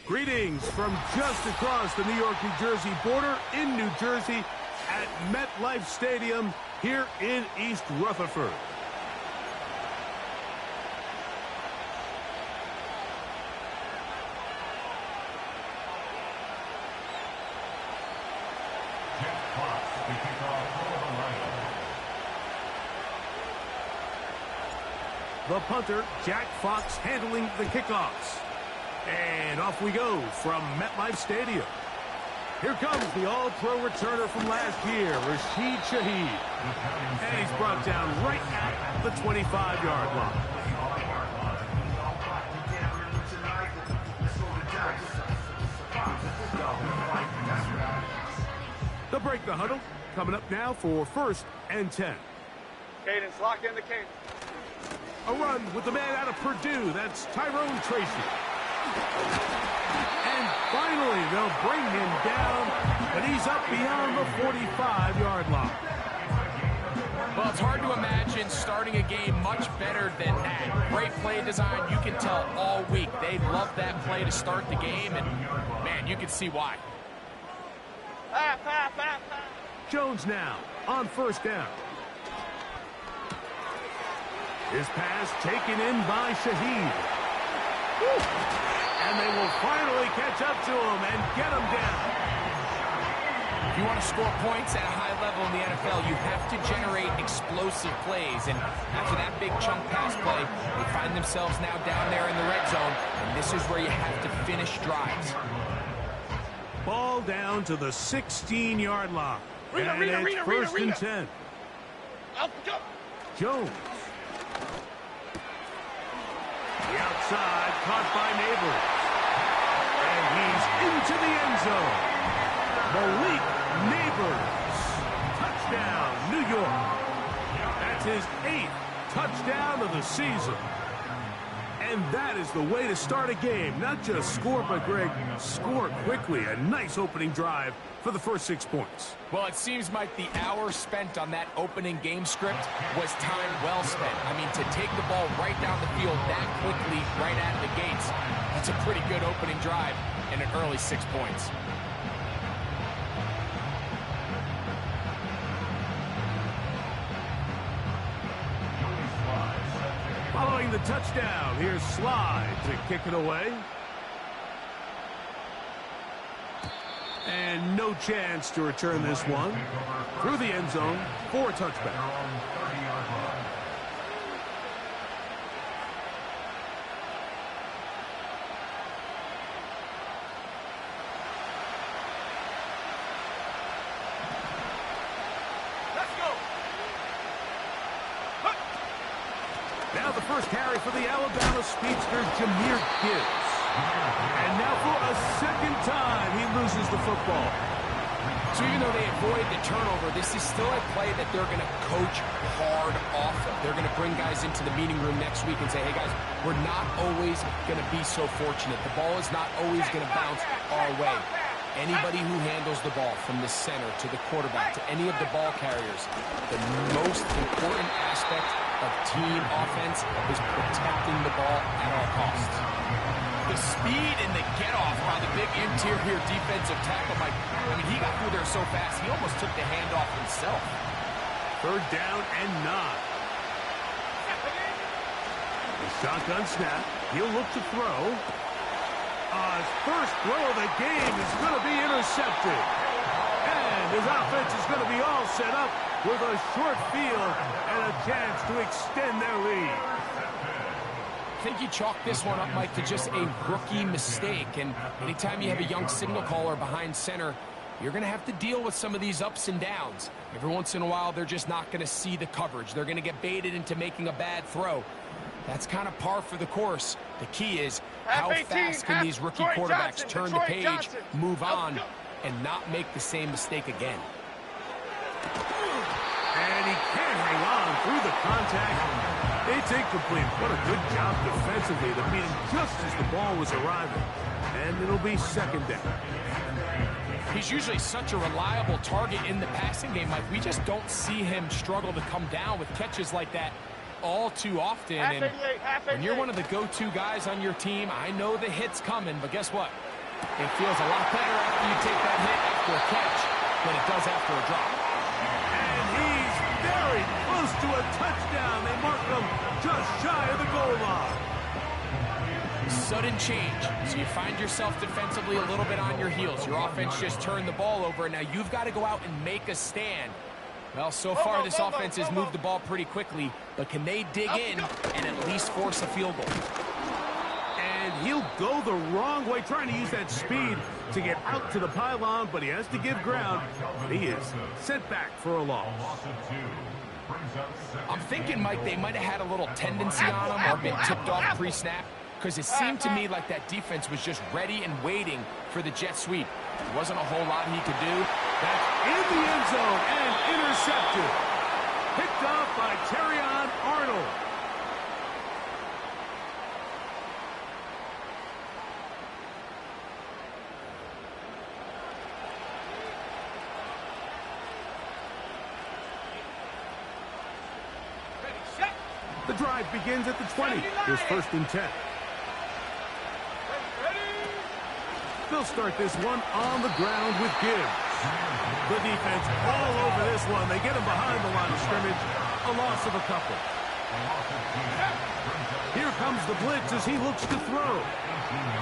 Greetings from just across the New York-New Jersey border in New Jersey at MetLife Stadium here in East Rutherford. The punter, Jack Fox, handling the kickoffs. And off we go from MetLife Stadium. Here comes the all-pro returner from last year, Rashid Shaheed. And he's brought down right at the 25-yard line. They'll break the huddle. Coming up now for 1st and 10. Cadence, lock in the cadence. A run with the man out of Purdue. That's Tyrone Tracy. And finally, they'll bring him down, but he's up beyond the 45-yard line. Well, it's hard to imagine starting a game much better than that. Great play design. You can tell all week they love that play to start the game, and, man, you can see why. Jones now on 1st down. His pass taken in by Shaheed. And they will finally catch up to him and get him down. If you want to score points at a high level in the NFL, you have to generate explosive plays. And after that big chunk pass play, they find themselves now down there in the red zone. And this is where you have to finish drives. Ball down to the 16-yard line. And it's 1st and 10. Jones. The outside, caught by Neighbors. And he's into the end zone. Malik Neighbors. Touchdown, New York. That's his 8th touchdown of the season. And that is the way to start a game. Not just score, but, Greg, score quickly. A nice opening drive for the first 6 points. Well, it seems like the hour spent on that opening game script was time well spent. I mean, to take the ball right down the field that quickly, right out of the gates, that's a pretty good opening drive and an early 6 points. Following the touchdown, here's Slide to kick it away. And no chance to return this one. Through the end zone for a touchback. Now the first carry for the Alabama speedster, Jahmyr Gibbs. And now for a second time, he loses the football. So even though they avoid the turnover, this is still a play that they're going to coach hard off of. They're going to bring guys into the meeting room next week and say, hey, guys, we're not always going to be so fortunate. The ball is not always going to bounce our way. Anybody who handles the ball from the center to the quarterback to any of the ball carriers, the most important aspect of team offense is protecting the ball at all costs. The speed and the get-off by the big interior defensive tackle, Mike. I mean, he got through there so fast, he almost took the handoff himself. 3rd down and 9. The shotgun snap. He'll look to throw. His first throw of the game is going to be intercepted. And his offense is going to be all set up with a short field and a chance to extend their lead. I think you chalk this one up, Mike, to just a rookie mistake. And anytime you have a young signal caller behind center, you're going to have to deal with some of these ups and downs. Every once in a while, they're just not going to see the coverage. They're going to get baited into making a bad throw. That's kind of par for the course. The key is how fast can these rookie quarterbacks turn the page, move on, and not make the same mistake again. And he can't hang on through the contact. It's incomplete. What a good job defensively to beat him just as the ball was arriving. And it'll be 2nd down. He's usually such a reliable target in the passing game. Like, we just don't see him struggle to come down with catches like that all too often. And when you're one of the go-to guys on your team, I know the hit's coming, but guess what? It feels a lot better after you take that hit after a catch than it does after a drop. And he's very close to a touchdown. They mark him just shy of the goal line. Sudden change. So you find yourself defensively a little bit on your heels. Your offense just turned the ball over, and now you've got to go out and make a stand. Well, so far this offense has moved the ball pretty quickly, but can they dig in and at least force a field goal? And he'll go the wrong way, trying to use that speed to get out to the pylon, but he has to give ground. He is sent back for a loss. I'm thinking, Mike, they might have had a little tendency on him or been tipped off pre-snap, because it seemed to me like that defense was just ready and waiting for the jet sweep. There wasn't a whole lot he could do. That's in the end zone and intercepted. Picked off by Terrion Arnold. The drive begins at the 20. Here's 1st and 10. They'll start this one on the ground with Gibbs. The defense all over this one. They get him behind the line of scrimmage. A loss of a couple. Here comes the blitz as he looks to throw.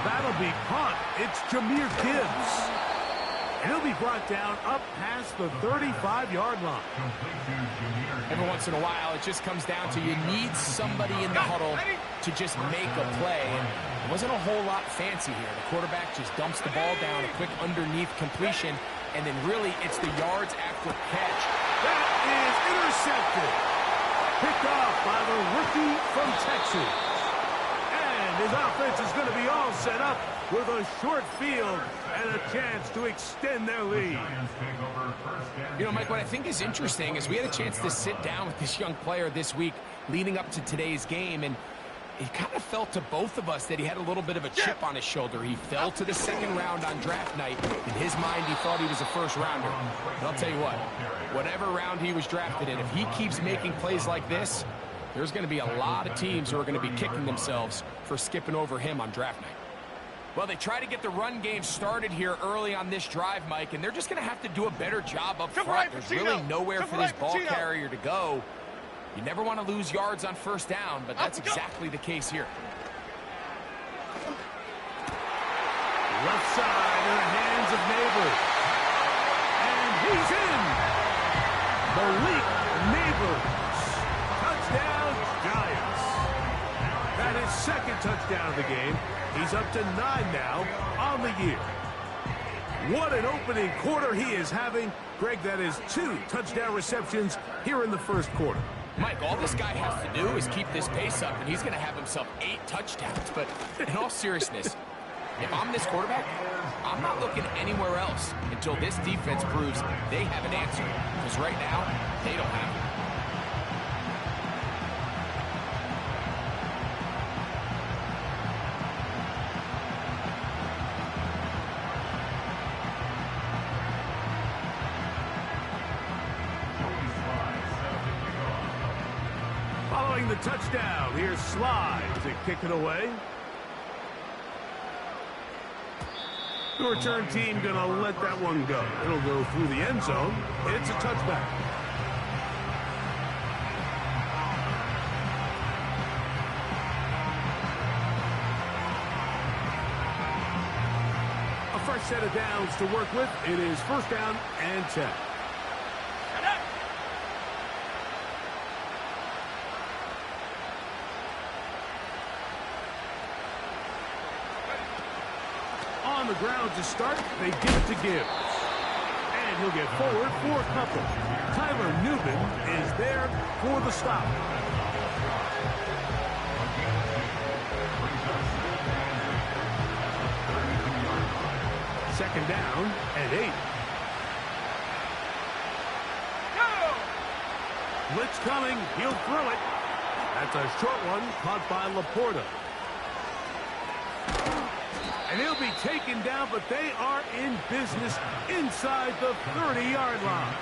That'll be caught. It's Jahmyr Gibbs. And he'll be brought down up past the 35-yard line. Every once in a while, it just comes down to you need somebody in the huddle to just make a play. And it wasn't a whole lot fancy here. The quarterback just dumps the ball down, a quick underneath completion, and then really it's the yards after catch. That is intercepted. Picked off by the rookie from Texas. And his offense is going to be all set up with a short field and a chance to extend their lead. You know, Mike, what I think is interesting is we had a chance to sit down with this young player this week leading up to today's game, and it kind of felt to both of us that he had a little bit of a chip on his shoulder. He fell to the 2nd round on draft night. In his mind, he thought he was a 1st rounder. But I'll tell you what, whatever round he was drafted in, if he keeps making plays like this, there's going to be a lot of teams who are going to be kicking themselves for skipping over him on draft night. Well, they try to get the run game started here early on this drive, Mike, and they're just going to have to do a better job up front. There's really nowhere for this ball carrier to go. You never want to lose yards on 1st down, but that's exactly the case here. Left side in the hands of Neighbors. And he's in. Malik Neighbors. Touchdown, Giants. That is 2nd touchdown of the game. He's up to 9 now on the year. What an opening quarter he is having. Greg, that is 2 touchdown receptions here in the 1st quarter. Mike, all this guy has to do is keep this pace up, and he's going to have himself 8 touchdowns. But in all seriousness, if I'm this quarterback, I'm not looking anywhere else until this defense proves they have an answer. Because right now, they don't have it. Following the touchdown, here's Sly to kick it away. The return team going to let that one go. It'll go through the end zone. It's a touchback. A fresh set of downs to work with. It is 1st down and 10. On the ground to start, they give it to Gibbs. And he'll get forward for a couple. Tyler Newman is there for the stop. Second down and 8. Blitz coming, he'll throw it. That's a short one caught by Laporta. And he'll be taken down, but they are in business inside the 30-yard line.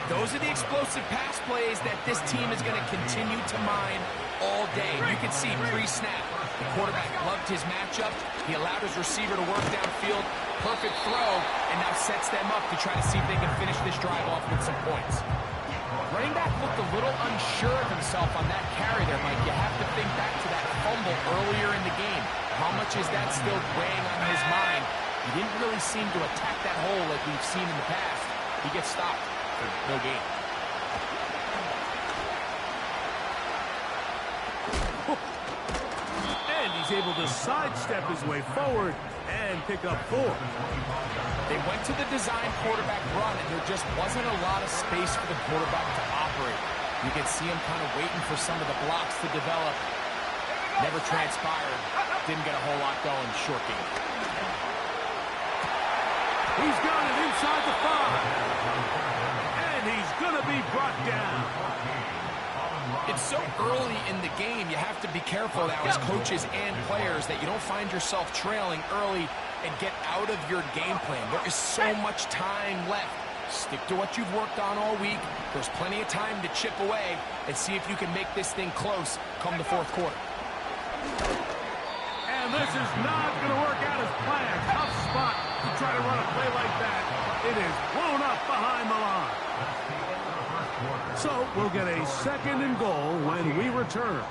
Those are the explosive pass plays that this team is going to continue to mine all day. You can see pre-snap, the quarterback loved his matchup. He allowed his receiver to work downfield. Perfect throw, and now sets them up to try to see if they can finish this drive off with some points. Running back looked a little unsure of himself on that carry there, Mike. You have to think back to that fumble earlier in the game. How much is that still weighing on his mind? He didn't really seem to attack that hole like we've seen in the past. He gets stopped for no gain. And he's able to sidestep his way forward and pick up 4. They went to the design quarterback run, and there just wasn't a lot of space for the quarterback to operate. You can see him kind of waiting for some of the blocks to develop. Never transpired. Didn't get a whole lot going. Short game. He's got it inside the 5. And he's going to be brought down. It's so early in the game, you have to be careful now as coaches and players that you don't find yourself trailing early and get out of your game plan. There is so much time left. Stick to what you've worked on all week. There's plenty of time to chip away and see if you can make this thing close come the fourth quarter. And this is not going to work out as planned. Tough spot to try to run a play like that. It is blown up behind the line. So we'll get a 2nd and goal when we return.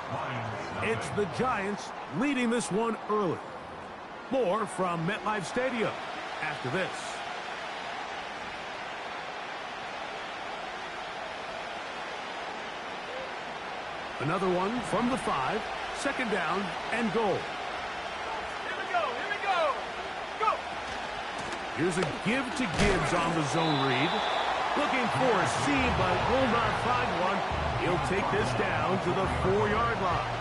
It's the Giants leading this one early. More from MetLife Stadium after this. Another one from the 5. 2nd down and goal. Here we go. Here we go. Go. Here's a give to Gibbs on the zone read. Looking for a seam, but will not find one. He'll take this down to the 4-yard line.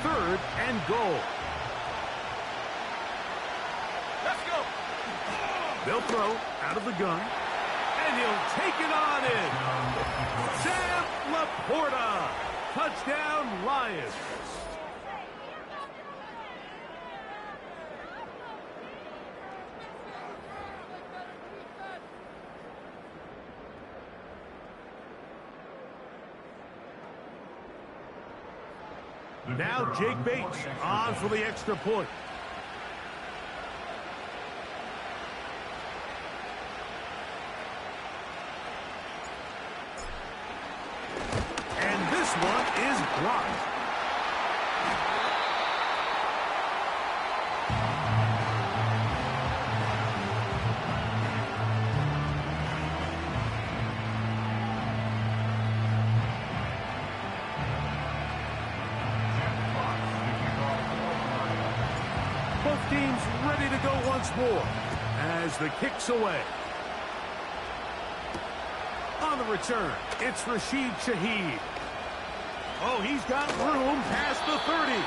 Third and goal. Let's go. They'll throw out of the gun, and he'll take it on in. Sam Laporta. Touchdown, Lions. Now Jake Bates on for the extra point. And this one is blocked. Both teams ready to go once more as the kick's away. On the return, it's Rashid Shaheed. Oh, he's got room past the 30. A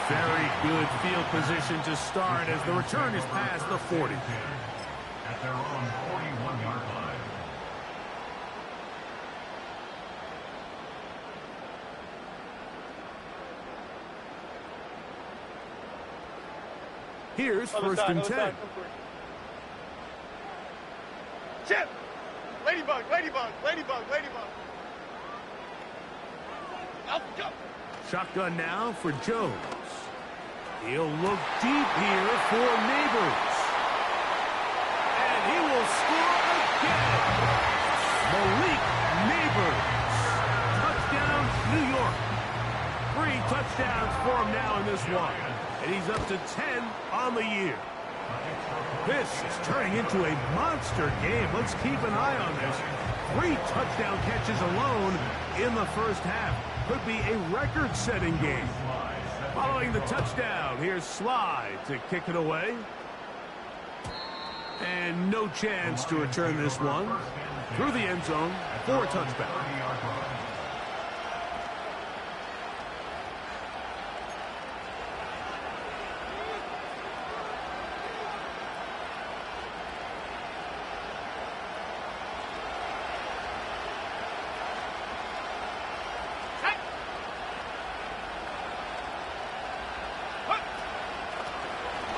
very good field position to start as the return is past the 40. At their own 41-yard line. Here's first and 10. Chip! Ladybug, ladybug, ladybug, ladybug. Out, go. Shotgun now for Jones. He'll look deep here for Neighbors. And he will score again. Malik Neighbors. Touchdown, New York. 3 touchdowns for him now in this one. And he's up to 10 on the year. This is turning into a monster game. Let's keep an eye on this. 3 touchdown catches alone in the first half. Could be a record-setting game. Following the touchdown, here's Sly to kick it away. And no chance to return this one. Through the end zone for a touchback.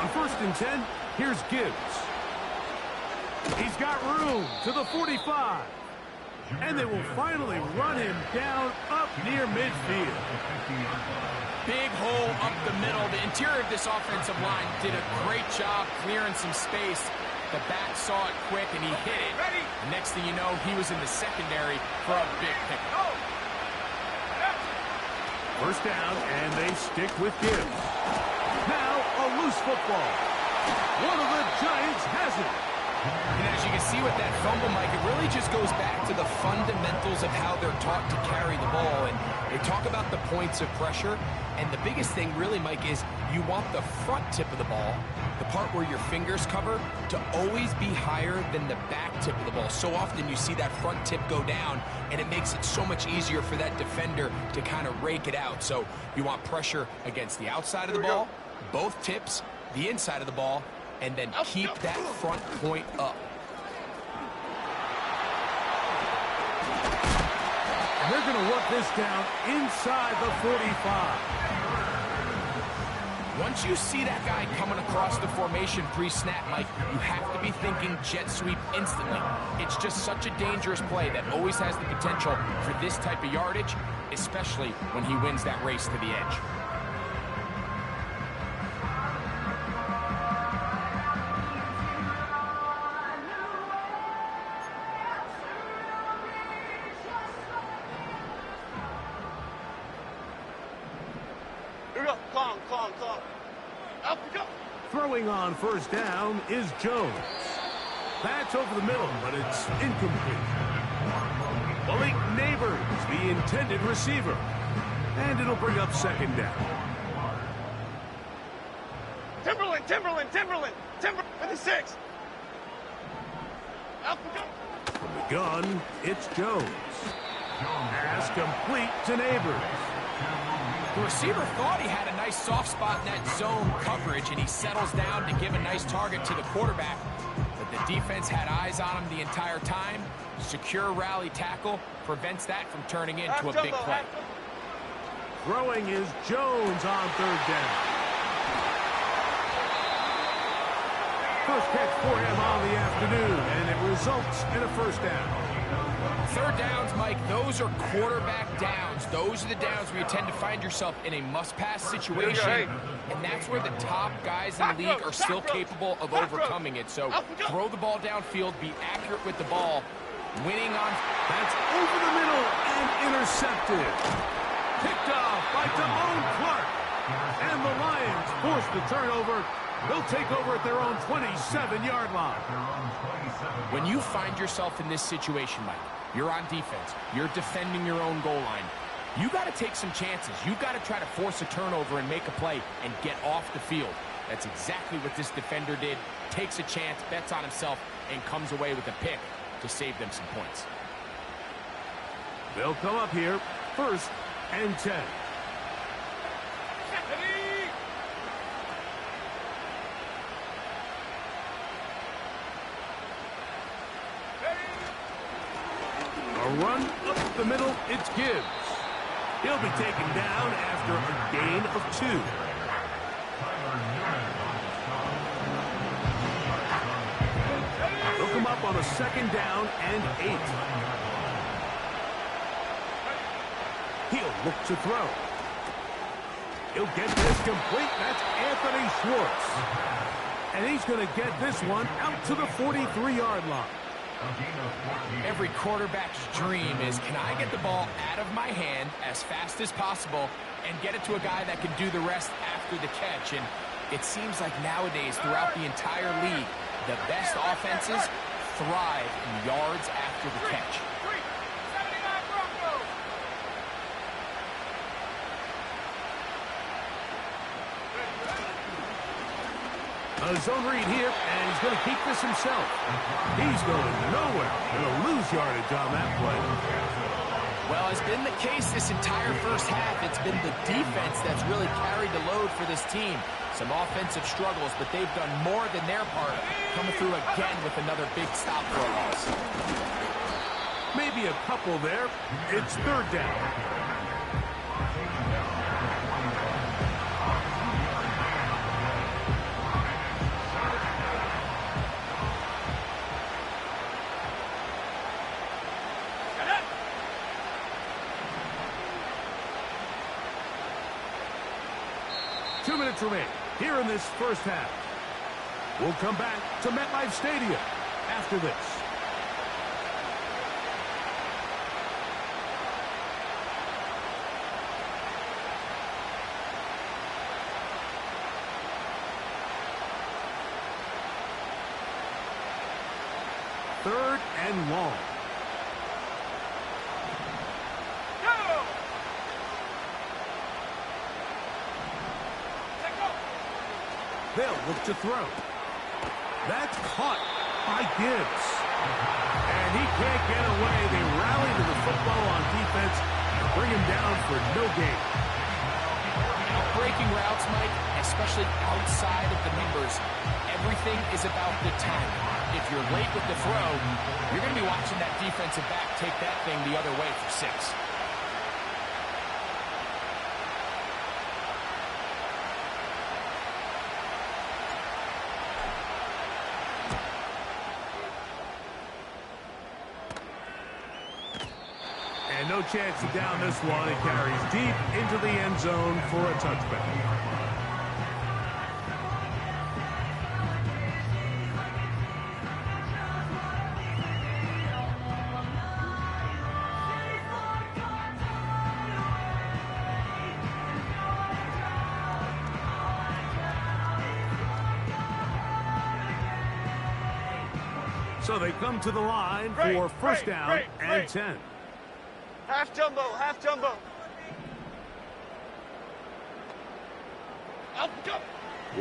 first and 10, here's Gibbs. He's got room to the 45. And they will finally run him down up near midfield. Big hole up the middle. The interior of this offensive line did a great job clearing some space. The back saw it quick, and he hit it. The next thing you know, he was in the secondary for a big pickup. First down, and they stick with Gibbs. Now a loose football. One of the Giants has it. And as you can see with that fumble, Mike, it really just goes back to the fundamentals of how they're taught to carry the ball. And they talk about the points of pressure. And the biggest thing really, Mike, is you want the front tip of the ball, the part where your fingers cover, to always be higher than the back tip of the ball. So often you see that front tip go down, and it makes it so much easier for that defender to kind of rake it out. So you want pressure against the outside of the ball, both tips, the inside of the ball, and then keep that front point up. And they're going to work this down inside the 45. Once you see that guy coming across the formation pre-snap, Mike, you have to be thinking jet sweep instantly. It's just such a dangerous play that always has the potential for this type of yardage, especially when he wins that race to the edge. Throwing on first down is Jones. That's over the middle, but it's incomplete. Malik Neighbors, the intended receiver. And it'll bring up second down. Timberland with the 6. From the gun, it's Jones. Pass complete to Neighbors. The receiver thought he had a nice soft spot in that zone coverage, and he settles down to give a nice target to the quarterback. But the defense had eyes on him the entire time. Secure rally tackle prevents that from turning into a big play. Throwing is Jones on third down. First catch for him on the afternoon, and it results in a first down. Third downs, Mike, those are quarterback downs. Those are the downs where you tend to find yourself in a must-pass situation, and that's where the top guys in the league are still capable of overcoming it. So throw the ball downfield, be accurate with the ball, winning on... That's over the middle and intercepted. Picked off by Damone Clark. And the Lions force the turnover. They'll take over at their own 27-yard line. When you find yourself in this situation, Mike, you're on defense, you're defending your own goal line, you got to take some chances. You got to try to force a turnover and make a play and get off the field. That's exactly what this defender did. Takes a chance, bets on himself, and comes away with a pick to save them some points. They'll come up here, first and 10. A run up the middle, it's Gibbs. He'll be taken down after a gain of 2. They'll come up on a second down and 8. He'll look to throw. He'll get this complete. That's Anthony Schwartz. And he's going to get this one out to the 43-yard line. Every quarterback's dream is, can I get the ball out of my hand as fast as possible and get it to a guy that can do the rest after the catch? And it seems like nowadays, throughout the entire league, the best offenses thrive in yards after the catch. A zone read here, and he's going to keep this himself. He's going nowhere. Going to lose yardage on that play. Well, it's been the case this entire first half. It's been the defense that's really carried the load for this team. Some offensive struggles, but they've done more than their part, coming through again with another big stop for a loss. Maybe a couple there. It's third down. 2 minutes remain here in this first half. We'll come back to MetLife Stadium after this. Third and long. Go! They'll look to throw. That's caught by Gibbs. And he can't get away. They rally to the football on defense and bring him down for no gain. Breaking routes, Mike, especially outside of the numbers, everything is about the time. If you're late with the throw, you're going to be watching that defensive back take that thing the other way for 6. And no chance to down this one. It carries deep into the end zone for a touchback. So they come to the line for first down and 10. Half jumbo, half jumbo. Up, go.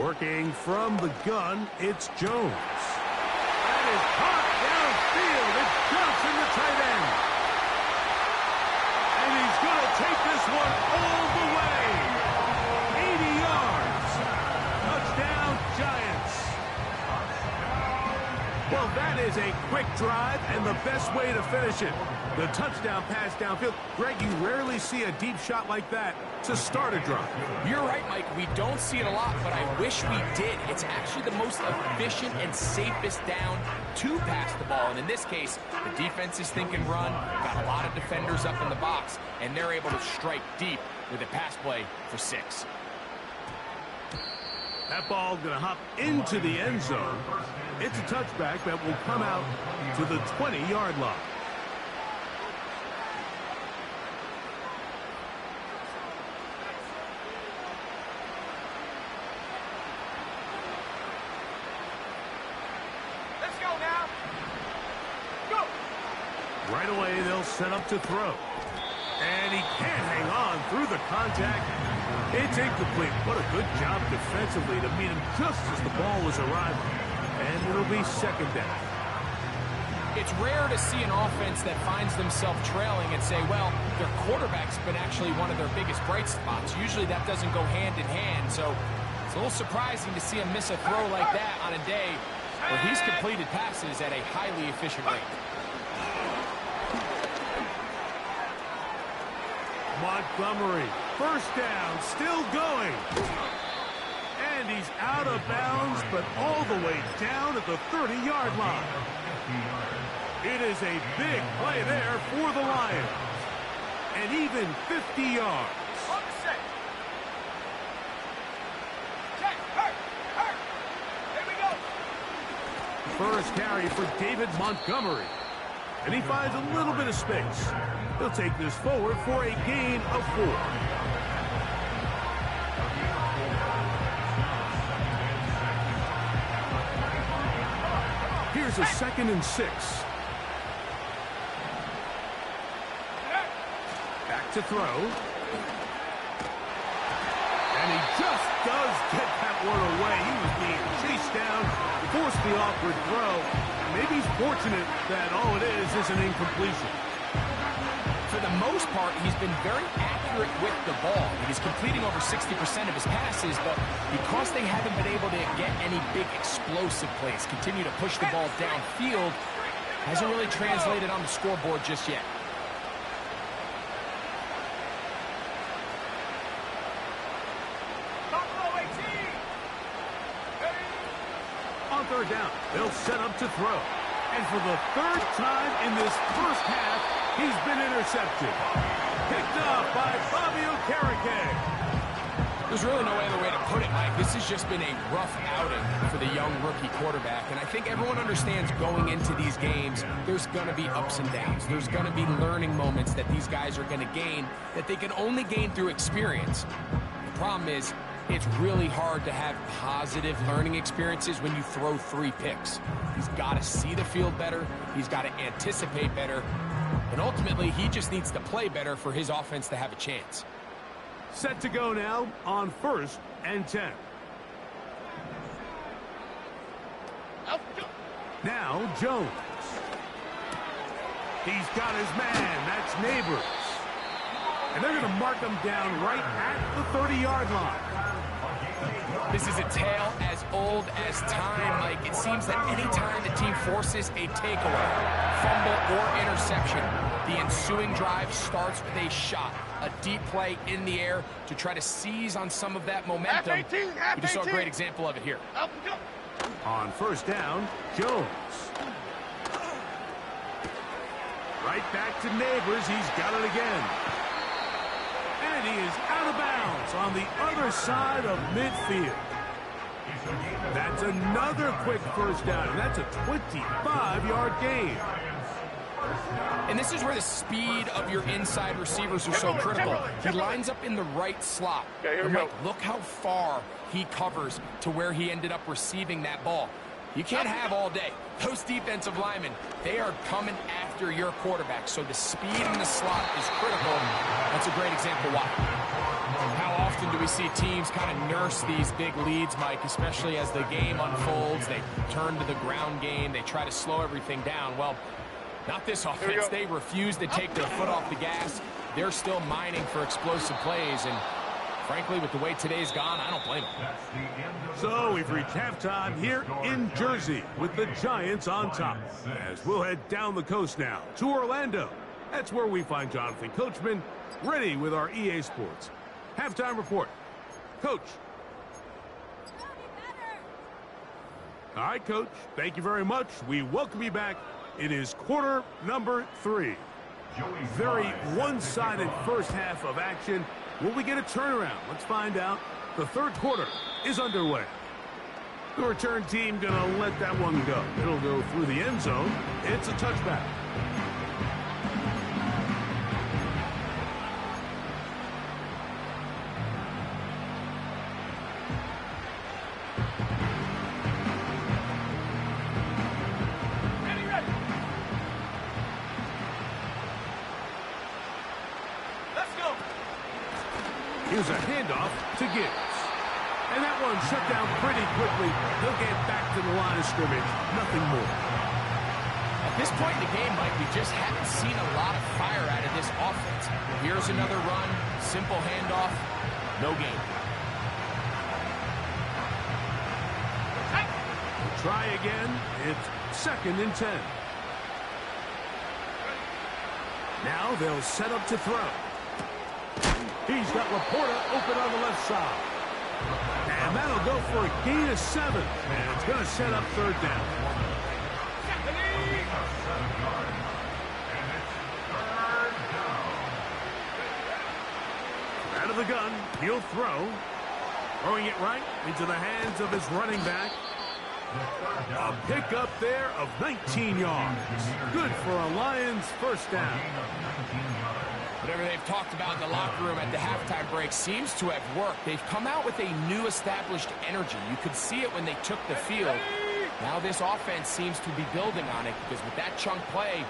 Working from the gun, it's Jones. That is caught downfield. It's Johnson, the tight end. And he's going to take this one all the way. 80 yards. Touchdown, Giants. Well, that is a quick drive and the best way to finish it. The touchdown pass downfield. Greg, you rarely see a deep shot like that to start a drive. You're right, Mike. We don't see it a lot, but I wish we did. It's actually the most efficient and safest down to pass the ball. And in this case, the defense is thinking run, got a lot of defenders up in the box, and they're able to strike deep with a pass play for 6. That ball going to hop into the end zone. It's a touchback that will come out to the 20-yard line. Let's go now. Go. Right away, they'll set up to throw. And he can't hang on through the contact. It's incomplete. What a good job defensively to meet him just as the ball was arriving. And it'll be second down. It's rare to see an offense that finds themselves trailing and say, well, their quarterback's been actually one of their biggest bright spots. Usually that doesn't go hand in hand, so it's a little surprising to see him miss a throw like that on a day where he's completed passes at a highly efficient rate. Montgomery, first down, still going. And he's out of bounds, but all the way down at the 30-yard line. It is a big play there for the Lions. And even 50 yards. On the set. Check. Hurt. Here we go. First carry for David Montgomery. And he finds a little bit of space. He'll take this forward for a gain of 4. Here's a 2nd and 6. Back to throw. And he just does get that one away. He was being chased down, forced the awkward throw. Maybe he's fortunate that all it is an incompletion. For the most part, he's been very accurate with the ball. He's completing over 60% of his passes, but because they haven't been able to get any big explosive plays, continue to push the ball downfield, hasn't really translated on the scoreboard just yet. On third down, they'll set up to throw. And for the 3rd time in this first half, he's been intercepted. Picked off by Fabio Carrique. There's really no other way to put it, Mike. This has just been a rough outing for the young rookie quarterback, and I think everyone understands going into these games, there's going to be ups and downs. There's going to be learning moments that these guys are going to gain that they can only gain through experience. The problem is, it's really hard to have positive learning experiences when you throw 3 picks. He's got to see the field better. He's got to anticipate better. And ultimately, he just needs to play better for his offense to have a chance. Set to go now on 1st and 10. Now Jones. He's got his man. That's Neighbors. And they're going to mark him down right at the 30-yard line. This is a tale as old as time, Mike. It seems that any time the team forces a takeaway, fumble, or interception, the ensuing drive starts with a shot, a deep play in the air to try to seize on some of that momentum. We just saw a great example of it here. On 1st down, Jones. Right back to Neighbors. He's got it again. And he is out of bounds on the other side of midfield. That's another quick 1st down, and that's a 25-yard gain. And this is where the speed of your inside receivers are so critical. He lines up in the right slot. And Mike, look how far he covers to where he ended up receiving that ball. You can't have all day. Those defensive linemen, they are coming after your quarterback. So the speed in the slot is critical. That's a great example why. How often do we see teams kind of nurse these big leads, Mike, especially as the game unfolds? They turn to the ground game. They try to slow everything down. Well, not this offense. They refuse to take their foot off the gas. They're still mining for explosive plays, and frankly, with the way today's gone, I don't blame them. So we've reached halftime here in Jersey with the Giants on top. As we'll head down the coast now to Orlando. That's where we find Jonathan Coachman ready with our EA Sports halftime report. Coach. All right, Coach. Thank you very much. We welcome you back. It is quarter number 3. Very one-sided first half of action. Will we get a turnaround? Let's find out. The 3rd quarter is underway. The return team going to let that one go. It'll go through the end zone. It's a touchback. Here's a handoff to Gibbs. And that one shut down pretty quickly. He'll get back to the line of scrimmage. Nothing more. At this point in the game, Mike, we just haven't seen a lot of fire out of this offense. Here's another run. Simple handoff. No gain. Try again. It's 2nd and 10. Now they'll set up to throw. He's got Laporta open on the left side. And that'll go for a gain of 7. And it's going to set up 3rd down. Out of the gun, he'll throw. Throwing it right into the hands of his running back. A pickup there of 19 yards. Good for a Lions 1st down. Whatever they've talked about in the locker room at the halftime break seems to have worked. They've come out with a new established energy. You could see it when they took the field. Now this offense seems to be building on it because with that chunk play,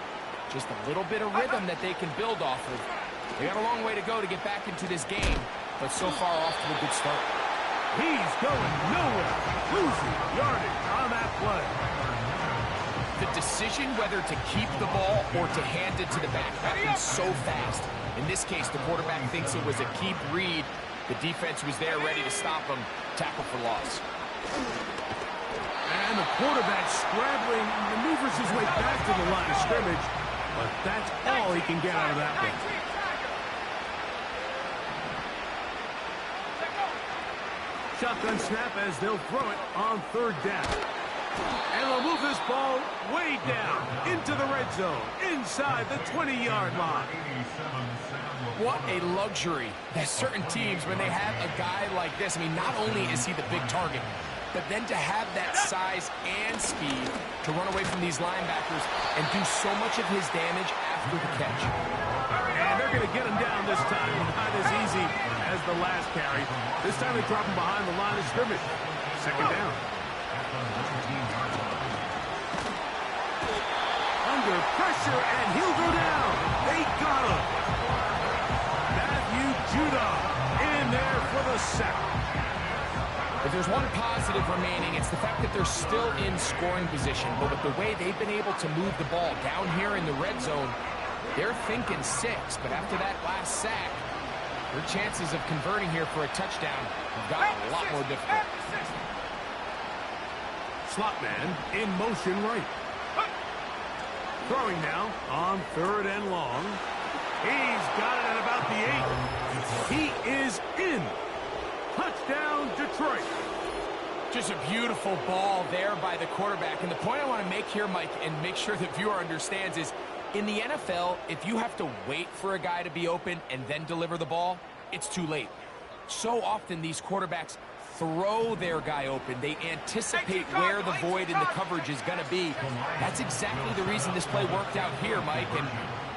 just a little bit of rhythm that they can build off of. They got a long way to go to get back into this game, but so far off to a good start. He's going nowhere. Losing yardage on that play. The decision whether to keep the ball or to hand it to the back happens so fast. In this case, the quarterback thinks it was a keep read. The defense was there ready to stop him. Tackle for loss. And the quarterback scrambling, maneuvers his way back to the line of scrimmage. But that's all he can get out of that one. Shotgun snap as they'll throw it on 3rd down. And they'll move this ball way down into the red zone, inside the 20-yard line. What a luxury that certain teams, when they have a guy like this, I mean, not only is he the big target, but then to have that size and speed to run away from these linebackers and do so much of his damage after the catch. And they're going to get him down this time. Not as easy as the last carry. This time they drop him behind the line of scrimmage. Second down. Under pressure, and he'll go down. They got him. Judah in there for the sack. If there's one positive remaining, it's the fact that they're still in scoring position. But with the way they've been able to move the ball down here in the red zone, they're thinking 6. But after that last sack, their chances of converting here for a touchdown have gotten a lot more difficult. Slot man in motion right. Throwing now on 3rd and long. He's got it at about the 8. He is in. Touchdown, Detroit. Just a beautiful ball there by the quarterback. And the point I want to make here, Mike, and make sure the viewer understands is, in the NFL, if you have to wait for a guy to be open and then deliver the ball, it's too late. So often these quarterbacks throw their guy open. They anticipate where the void in the coverage is going to be. That's exactly the reason this play worked out here, Mike, and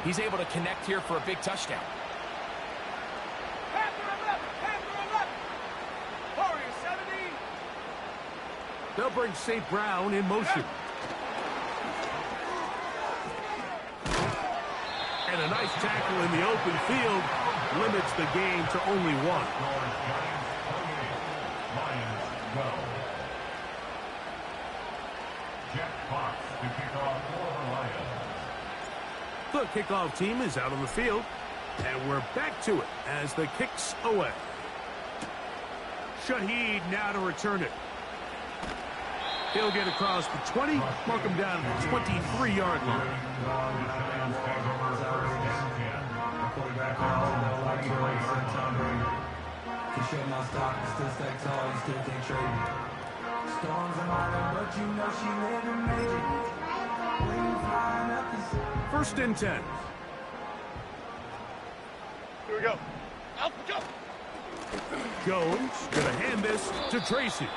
he's able to connect here for a big touchdown. They'll bring St. Brown in motion. And a nice tackle in the open field limits the game to only 1. The kickoff team is out on the field, and we're back to it as the kick's away. Shaheed now to return it. He'll get across the 20, mark him down at the 23-yard line. First and 10. Here we go. Out we go. Jones gonna hand this to Tracy.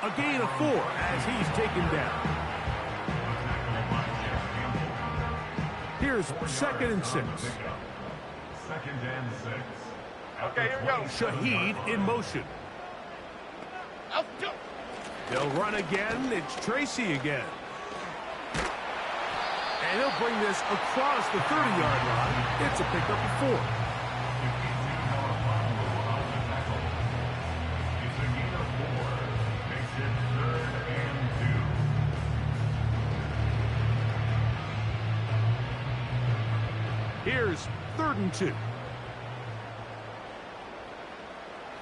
A gain of 4 as he's taken down. Here's 2nd and 6. 2nd and 6. Okay, here we go. Shaheed in motion. Out we go. They'll run again. It's Tracy again. And he'll bring this across the 30-yard line. It's a pickup of 4. Here's 3rd and 2. Here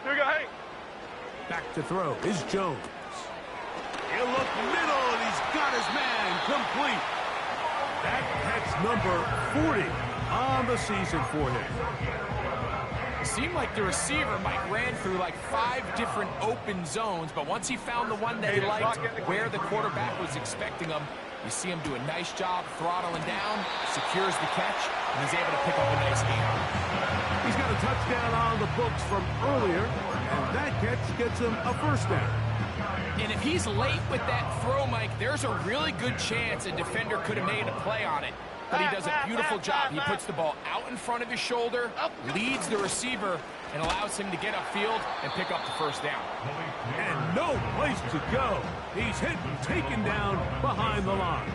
we go, hey. Back to throw is Jones. He'll look middle, and he's got his man complete. That's number 40 on the season for him. It seemed like the receiver, Mike, ran through like 5 different open zones, but once he found the one that he liked, where the quarterback was expecting him, you see him do a nice job throttling down, secures the catch, and is able to pick up a nice gain. He's got a touchdown on the books from earlier, and that catch gets him a first down. And if he's late with that throw, Mike, there's a really good chance a defender could have made a play on it. But he does a beautiful job. He puts the ball out in front of his shoulder, leads the receiver, and allows him to get upfield and pick up the first down. And no place to go. He's hit and taken down behind the line.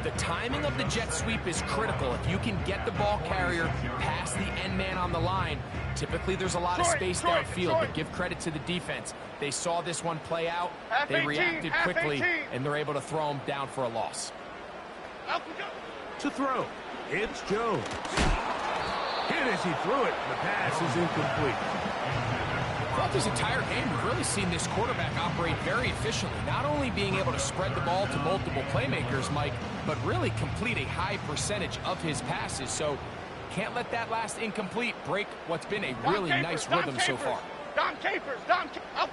The timing of the jet sweep is critical. If you can get the ball carrier past the end man on the line, typically there's a lot of space downfield, but give credit to the defense. They saw this one play out, they reacted quickly, and they're able to throw him down for a loss. To throw, it's Jones. Hit as he threw it. The pass is incomplete. Throughout this entire game, we've really seen this quarterback operate very efficiently, not only being able to spread the ball to multiple playmakers, Mike, but really complete a high percentage of his passes. So can't let that last incomplete break what's been a really nice rhythm so far. Up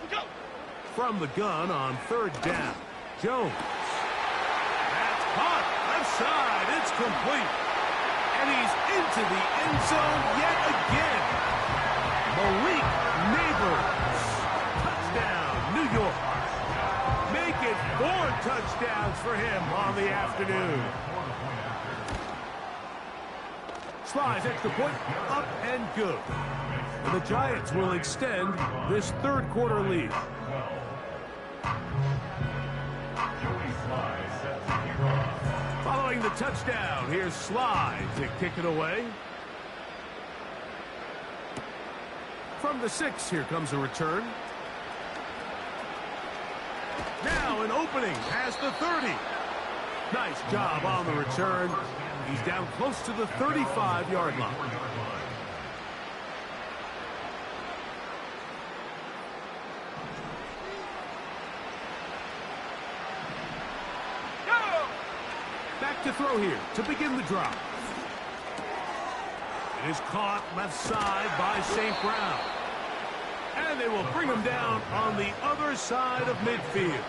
we go. From the gun on third down. Jones. That's caught. Left side. It's complete. And he's into the end zone yet again. Malik Neighbors. Touchdown, New York. Make it 4 touchdowns for him on the afternoon. Slides extra point, up and good. And the Giants will extend this third quarter lead. Following the touchdown, here's Slide to kick it away. From the 6, here comes a return. Now an opening past the 30. Nice job on the return. He's down close to the 35-yard line. Back to throw here to begin the drive. It is caught left side by St. Brown. And they will bring him down on the other side of midfield.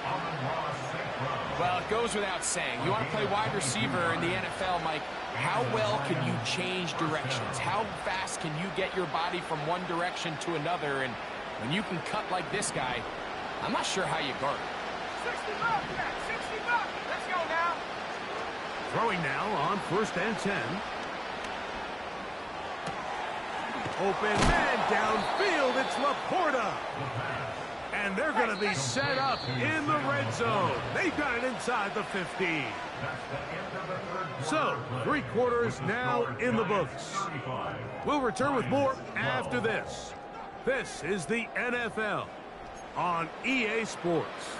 Well, it goes without saying. You want to play wide receiver in the NFL, Mike, how well can you change directions? How fast can you get your body from one direction to another? And when you can cut like this guy, I'm not sure how you guard it. 60 bucks, 60 bucks. Let's go now. Throwing now on 1st and 10. Open man downfield. It's Laporta. And they're going to be set up in the red zone. They've got it inside the 15. So, 3 quarters now in the books. We'll return with more after this. This is the NFL on EA Sports.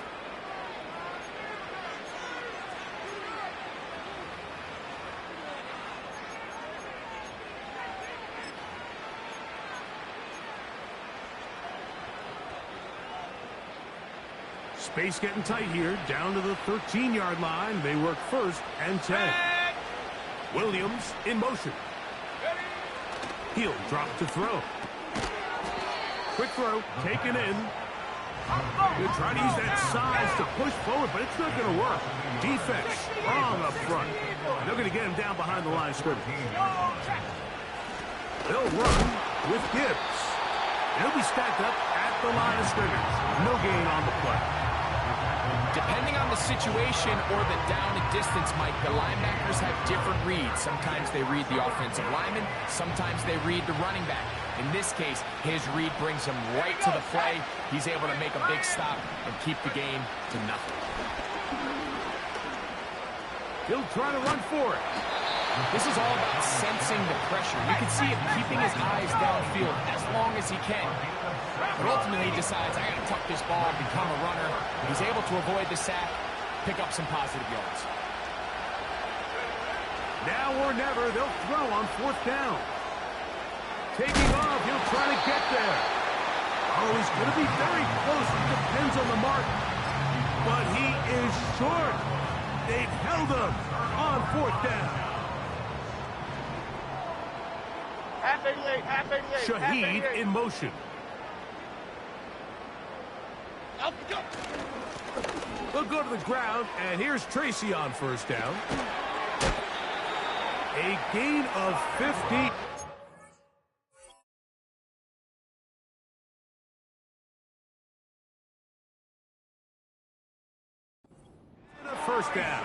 Space getting tight here, down to the 13-yard line. They work 1st and 10. Williams in motion. He'll drop to throw. Quick throw, taken in. He'll try to use that size to push forward, but it's not going to work. Defense strong up front. They're going to get him down behind the line of scrimmage. They'll run with Gibbs. He'll be stacked up at the line of scrimmage. No gain on the play. Depending on the situation or the down and distance, Mike, the linebackers have different reads. Sometimes they read the offensive lineman. Sometimes they read the running back. In this case, his read brings him right to the play. He's able to make a big stop and keep the game to nothing. He'll try to run for it. This is all about sensing the pressure. You can see him keeping his eyes downfield as long as he can. But ultimately he decides, I got to tuck this ball and become a runner. He's able to avoid the sack, pick up some positive yards. Now or never, they'll throw on 4th down. Taking off, he'll try to get there. Oh, he's going to be very close. It depends on the mark. But he is short. They've held him on 4th down. Shaheed in motion. They'll go to the ground, and here's Tracy on 1st down. A gain of 50. And a 1st down.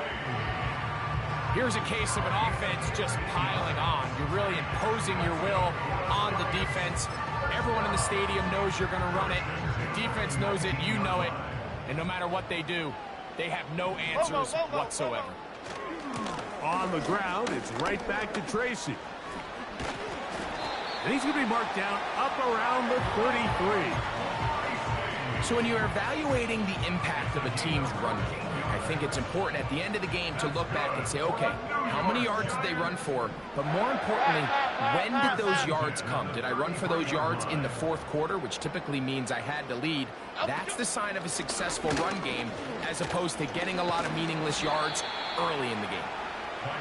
Here's a case of an offense just piling on. You're really imposing your will on the defense. Everyone in the stadium knows you're going to run it. The defense knows it, you know it. And no matter what they do, they have no answers whatsoever. On the ground, it's right back to Tracy. And he's going to be marked down up around the 33. So when you're evaluating the impact of a team's run game, I think it's important at the end of the game to look back and say, okay, how many yards did they run for? But more importantly, when did those yards come? Did I run for those yards in the 4th quarter, which typically means I had to lead? That's the sign of a successful run game, as opposed to getting a lot of meaningless yards early in the game.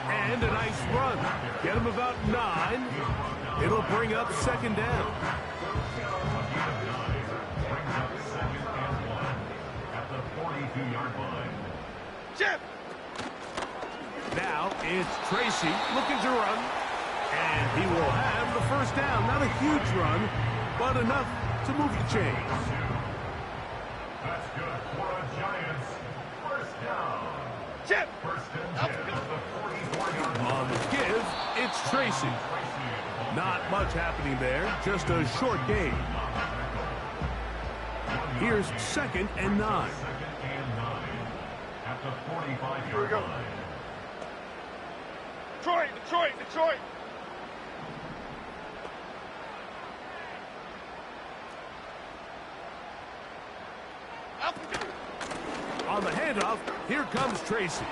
And a nice run. Get him about 9. It'll bring up 2nd down. Chip. Now it's Tracy looking to run. And he will have the first down. Not a huge run, but enough to move the chains. That's good for the Giants. First down. Chip. First and 10 at the 44-yard line. On the give, it's Tracy. Not much happening there, just a short gain. Here's 2nd and 9. 2nd and 9 at the 45-yard line. Detroit, Detroit, Detroit. On the handoff, here comes Tracy.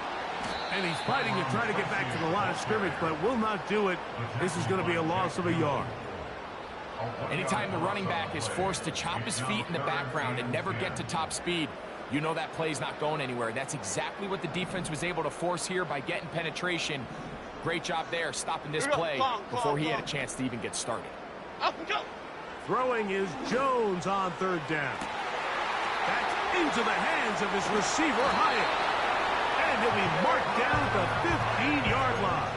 And he's fighting to try to get back to the line of scrimmage, but will not do it. This is going to be a loss of a yard. Anytime the running back is forced to chop his feet in the background and never get to top speed, you know that play's not going anywhere. That's exactly what the defense was able to force here by getting penetration. Great job there, stopping this play before he had a chance to even get started. Throwing is Jones on 3rd down. Back into the hands of his receiver, Hyatt. And he'll be marked down at the 15-yard line.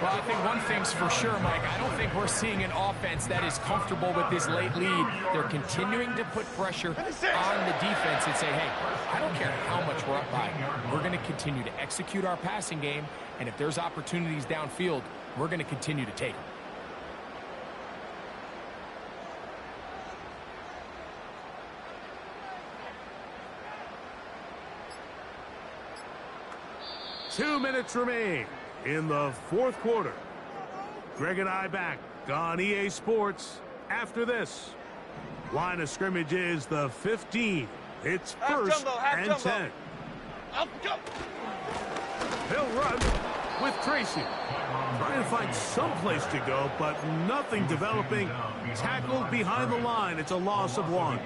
Well, I think one thing's for sure, Mike. I don't think we're seeing an offense that is comfortable with this late lead. They're continuing to put pressure on the defense and say, hey, I don't care how much we're up by. We're going to continue to execute our passing game, and if there's opportunities downfield, we're going to continue to take them. Two minutes remain in the 4th quarter. Greg and I back on EA Sports after this. Line of scrimmage is the 15. It's 1st and 10. He'll run with Tracy. Trying to find some place to go, but nothing developing. Tackled behind the line. It's a loss of 1.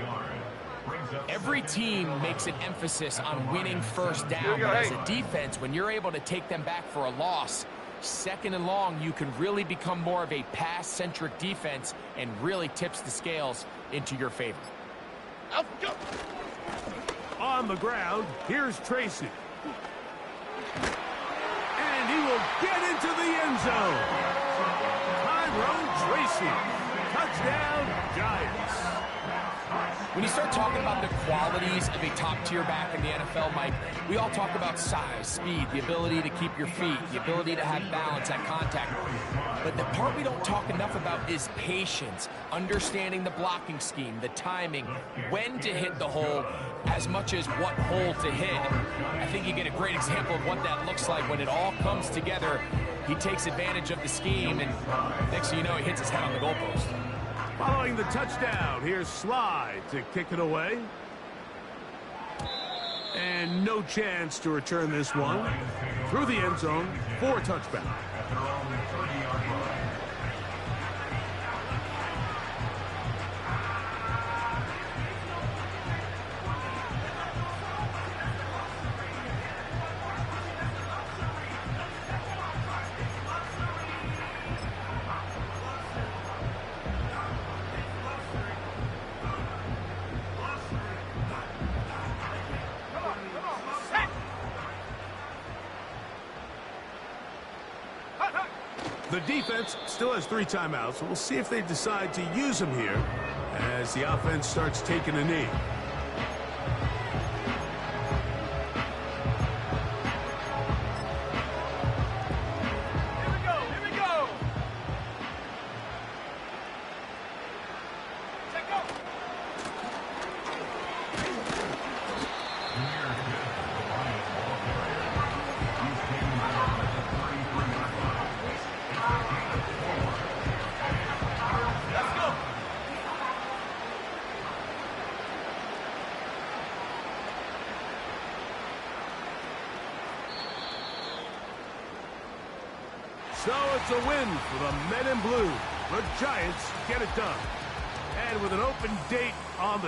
Every team makes an emphasis on winning first down, but as a defense, when you're able to take them back for a loss, 2nd and long, you can really become more of a pass-centric defense and really tips the scales into your favor. On the ground, here's Tracy. And he will get into the end zone. Tyrone Tracy. Touchdown, Giants. When you start talking about the qualities of a top-tier back in the NFL, Mike, we all talk about size, speed, the ability to keep your feet, the ability to have balance at contact. But the part we don't talk enough about is patience, understanding the blocking scheme, the timing, when to hit the hole, as much as what hole to hit. I think you get a great example of what that looks like when it all comes together. He takes advantage of the scheme, and next thing you know, he hits his head on the goalpost. Following the touchdown, here's Slide to kick it away. And no chance to return this one. Through the end zone for a touchback. The defense still has 3 timeouts, so we'll see if they decide to use them here as the offense starts taking a knee. Here we go. Check go. So it's a win for the men in blue. The Giants get it done. And with an open date on the